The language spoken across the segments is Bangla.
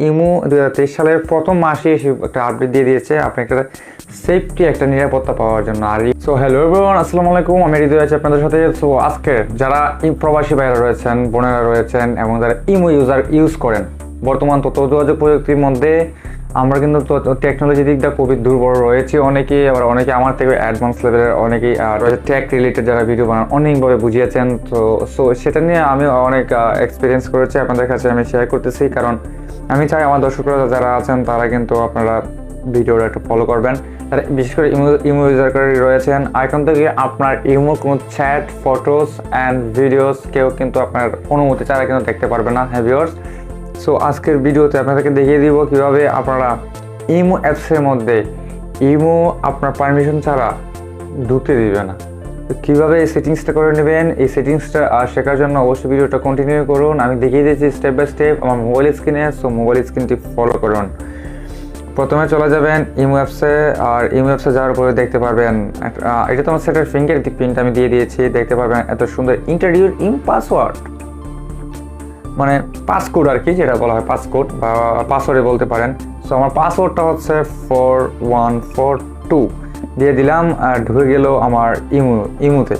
ইমো 2023 সালের প্রথম মাসে একটা আপডেট দিয়ে দিয়েছে আপনি একটা সেফটি একটা নিরাপত্তা পাওয়ার জন্য। আর সো হ্যালো এভরিওয়ান, আসসালামু আলাইকুম, আমি হৃদয় আছি আপনাদের সাথে। সো আজকে যারা প্রবাসী ভাইরা রয়েছেন, বোনেরা রয়েছেন এবং যারা ইমো ইউজ করেন, বর্তমান তথ্য যোগাযোগ প্রযুক্তির মধ্যে আমরা কিন্তু টেকনোলজি দিকটা খুবই দুর্বল রয়েছে অনেকেই, আবার অনেকে আমার থেকে অ্যাডভান্স লেভেলের অনেকেই রয়েছে। টেক রিলেটেড যারা ভিডিও বানান অনেকভাবে বুঝিয়েছেন, তো সেটা নিয়ে আমি অনেক এক্সপিরিয়েন্স করেছি, আপনাদের কাছে আমি শেয়ার করতেছি। কারণ আমি চাই আমার দর্শকরা যারা আছেন তারা কিন্তু আপনারা ভিডিওটা একটু ফলো করবেন। তারা বিশেষ করে ইমো ইউজার করে রয়েছেন, এখন থেকে আপনার ইমো কোনো চ্যাট, ফটোস অ্যান্ড ভিডিওস কেউ কিন্তু আপনার অনুমতি ছাড়া কিন্তু দেখতে পারবে না। হ্যাঁ ভিউয়ার্স, সো আজকের ভিডিওতে আপনাদেরকে দেখিয়ে দিব কীভাবে আপনারা ইমো অ্যাপসের মধ্যে ইমো আপনার পারমিশন ছাড়া ঢুকতে দিবে না। তো কীভাবে এই সেটিংসটা করে নেবেন, এই সেটিংসটা শেখার জন্য অবশ্যই ভিডিওটা কন্টিনিউ করুন। আমি দেখিয়ে দিয়েছি স্টেপ বাই স্টেপ আমার মোবাইল স্ক্রিনে, সো মোবাইল স্ক্রিনটি ফলো করুন। প্রথমে চলে যাবেন ইমো অ্যাপসে, আর ইমো অ্যাপসে যাওয়ার পরে দেখতে পারবেন এটা তো আমার সেটার ফিঙ্গার প্রিন্ট আমি দিয়ে দিয়েছি। দেখতে পারবেন এত সুন্দর ইন্ট্রোডিউস ইন পাসওয়ার্ড, মানে পাসকোড আর কি, যেটা বলা হয় পাসকোড বা পাসওয়ার্ডে বলতে পারেন। সো আমার পাসওয়ার্ডটা হচ্ছে 4142 দিয়ে দিলাম, আর ঢুকে গেল আমার ইমোতে।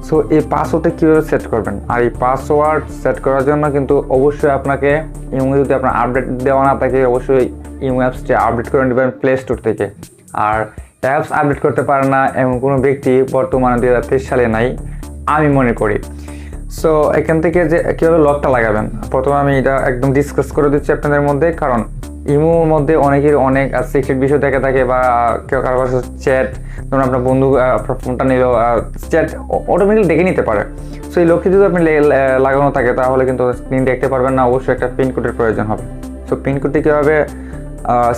সো এই পাসওয়ার্ডটা কীভাবে সেট করবেন, আর এই পাসওয়ার্ড সেট করার জন্য কিন্তু অবশ্যই আপনাকে ইমো যদি আপনার আপডেট দেওয়া না থাকে, অবশ্যই ইমো অ্যাপসটি আপডেট করে নেবেন প্লে স্টোর থেকে। আর অ্যাপস আপডেট করতে পারে না এমন কোনো ব্যক্তি বর্তমানে 2023 সালে নাই আমি মনে করি। সো এখান থেকে যে কীভাবে লকটা লাগাবেন, প্রথমে আমি এটা একদম ডিসকাস করে দিচ্ছি আপনাদের মধ্যে। কারণ ইমোর মধ্যে অনেকের অনেক সিক্রেট বিষয় দেখে থাকে, বা কেউ কারো কাছে চ্যাট, ধরুন আপনার বন্ধু আপনার ফোনটা নিল, চ্যাট অটোমেটিক দেখে নিতে পারে। সো এই লকটি যদি আপনি লাগানো থাকে তাহলে কিন্তু স্ক্রিন দেখতে পারবেন না, অবশ্যই একটা পিনকোডের প্রয়োজন হবে। সো পিনকোডটি কীভাবে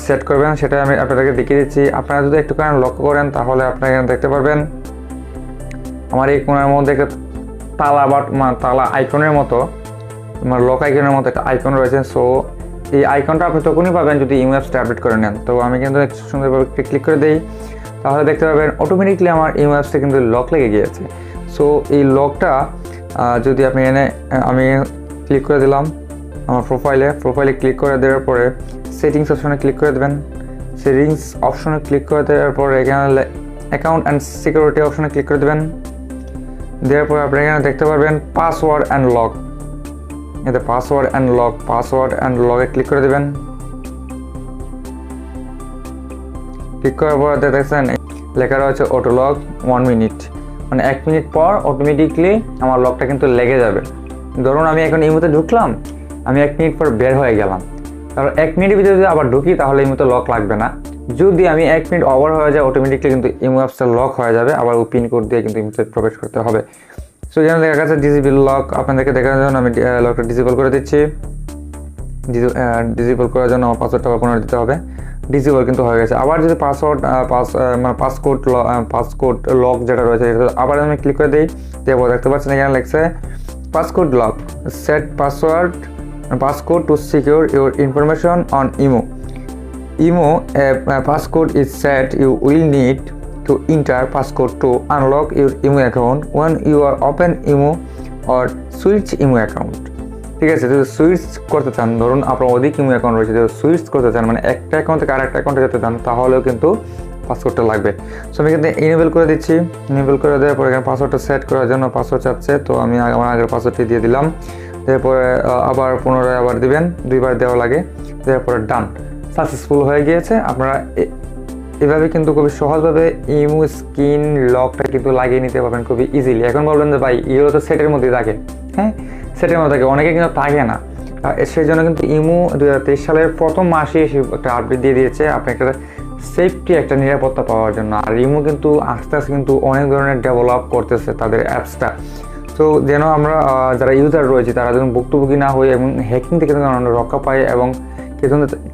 সেট করবেন সেটা আমি আপনাদেরকে দেখিয়ে দিচ্ছি। আপনারা যদি একটুখানি লক্ষ্য করেন তাহলে আপনারা এখানে দেখতে পারবেন আমার এই কোণের মধ্যে একটা তালা আইকনের মতো, লক আইকনের মতো একটা আইকন রয়েছে। সো এই আইকনটা আপনি তখনই পাবেন যদি ইমো অ্যাপসটা আপডেট করে নেন। তো আমি কিন্তু একটু সুন্দরভাবে ক্লিক করে দিই, তাহলে দেখতে পাবেন অটোমেটিকলি আমার ইমো অ্যাপসটা কিন্তু লক লেগে গিয়েছে। সো এই লকটা যদি আপনি আমি ক্লিক করে দিলাম আমার প্রোফাইলে ক্লিক করে দেওয়ার পরে সেটিংস অপশনে ক্লিক করে দেবেন। সেটিংস অপশনে ক্লিক করে দেওয়ার পরে এখানে অ্যাকাউন্ট অ্যান্ড সিকিউরিটি অপশনে ক্লিক করে দেবেন। দেওয়ার পরে আপনি এখানে দেখতে পারবেন পাসওয়ার্ড অ্যান্ড লক, এতে পাসওয়ার্ড অ্যান্ড লকে ক্লিক করে দেবেন। ক্লিক করার পর দেখছেন লেখা রয়েছে অটো লক 1 মিনিট, মানে 1 মিনিট পর অটোমেটিকলি আমার লকটা কিন্তু লেগে যাবে। ধরুন আমি এখন ইমোতে ঢুকলাম, আমি 1 মিনিট পর বের হয়ে গেলাম, তারপর 1 মিনিটের ভিতরে যদি আবার ঢুকি তাহলে ইমোতে লক লাগবে না। যদি আমি 1 মিনিট ওভার হয়ে যায় অটোমেটিকলি কিন্তু ইমো অ্যাপসটা লক হয়ে যাবে, আবার ও পিন কোড দিয়ে কিন্তু ইমোতে প্রবেশ করতে হবে। সো এখানে দেখা গেছে ডিসেবল লক, আপনাদেরকে দেখানোর জন্য আমি লকটা ডিসেবল করে দিচ্ছি। ডিসেবল করার জন্য আমার পাসওয়ার্ডটা পুনরায় দিতে হবে। ডিসেবল কিন্তু হয়ে গেছে। আবার যদি পাসকোড লক যেটা রয়েছে আবার আমি ক্লিক করে দিই, তারপর দেখতে পাচ্ছেন এখানে লেখছে passcode lock, set passcode to secure your information on IMO passcode is set. You will need to enter passcode to unlock your IMO account when you are open IMO or switch IMO account. ঠিক আছে, যদি সুইচ করতে চান, ধরুন আপনার অধিক ইমো অ্যাকাউন্ট রয়েছে, যদি সুইচ করতে চান মানে একটা অ্যাকাউন্ট থেকে আরেকটা অ্যাকাউন্টে যেতে চান তাহলেও কিন্তু পাসওয়ার্ডটা লাগবে। সো আমি কিন্তু ইনেবল করে দিচ্ছি। ইনেবল করে দেওয়ার পরে এখানে পাসওয়ার্ডটা সেট করার জন্য পাসওয়ার্ড চাচ্ছে, তো আমি আমার আগের পাসওয়ার্ডটি দিয়ে দিলাম। এরপরে আবার পুনরায় আবার দিবেন, 2বার দেওয়া লাগে। এরপরে ডান, সাকসেসফুল হয়ে গিয়েছে। আপনারা এভাবে কিন্তু খুবই সহজভাবে ইমো স্ক্রিন লকটা কিন্তু লাগিয়ে নিতে পারবেন খুবই ইজিলি। এখন বলবেন যে ভাই এগুলো তো সেটের মধ্যে থাকে, হ্যাঁ সেটের মধ্যে থাকে, অনেকে কিন্তু থাকে না। সেই জন্য কিন্তু ইমো 2023 সালের প্রথম মাসে একটা আপডেট দিয়ে দিয়েছে আপনি একটা সেফটি একটা নিরাপত্তা পাওয়ার জন্য। আর ইমো কিন্তু আস্তে আস্তে কিন্তু অনেক ধরনের ডেভেলপ করতেছে তাদের অ্যাপসটা। তো যেন আমরা যারা ইউজার রয়েছে তারা যেন ভুক্তভোগী না হই এবং হ্যাকিং থেকে যেন আমরা রক্ষা পাই, এবং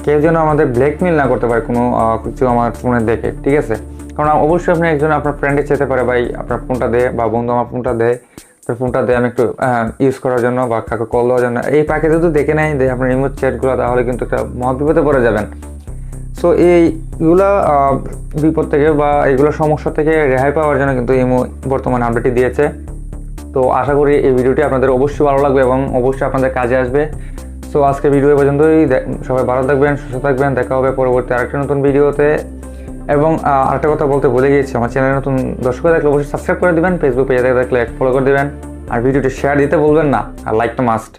কেউ যেন আমাদের ব্ল্যাকমেল না করতে পারে কোনো কিছু আমার ফোনে দেখে, ঠিক আছে। কারণ অবশ্যই আপনি একজন আপনার ফ্রেন্ডে চেতে পারে ভাই আপনার ফোনটা দেয়, বা বন্ধু আমার ফোনটা দেয়, তো ফোনটা দেয় আমি একটু ইউজ করার জন্য বা কাউকে কল দেওয়ার জন্য। এই প্যাকে যদি দেখে নেয় দেয় আপনার ইমো চ্যাটগুলো, তাহলে কিন্তু একটা মহাবিপদে পড়ে যাবেন। সো এইগুলা বিপদ থেকে বা এইগুলো সমস্যা থেকে রেহাই পাওয়ার জন্য কিন্তু ইমো বর্তমানে আপডেটটি দিয়েছে। তো আশা করি এই ভিডিওটি আপনাদের অবশ্যই ভালো লাগবে এবং অবশ্যই আপনাদের কাজে আসবে। সো আজকে ভিডিও পর্যন্তই, সবাই ভালো থাকবেন, সুস্থ থাকবেন, দেখা হবে পরবর্তী আরেকটা নতুন ভিডিওতে। এবং আরেকটা কথা বলতে ভুলে গিয়েছি, আমার চ্যানেলে নতুন দর্শক থাকলে অবশ্যই সাবস্ক্রাইব করে দিবেন, ফেসবুক পেজে থাকলে ফলো করে দিবেন, আর ভিডিওটি শেয়ার দিতে বলবেন না, আর লাইক তো মাস্ট।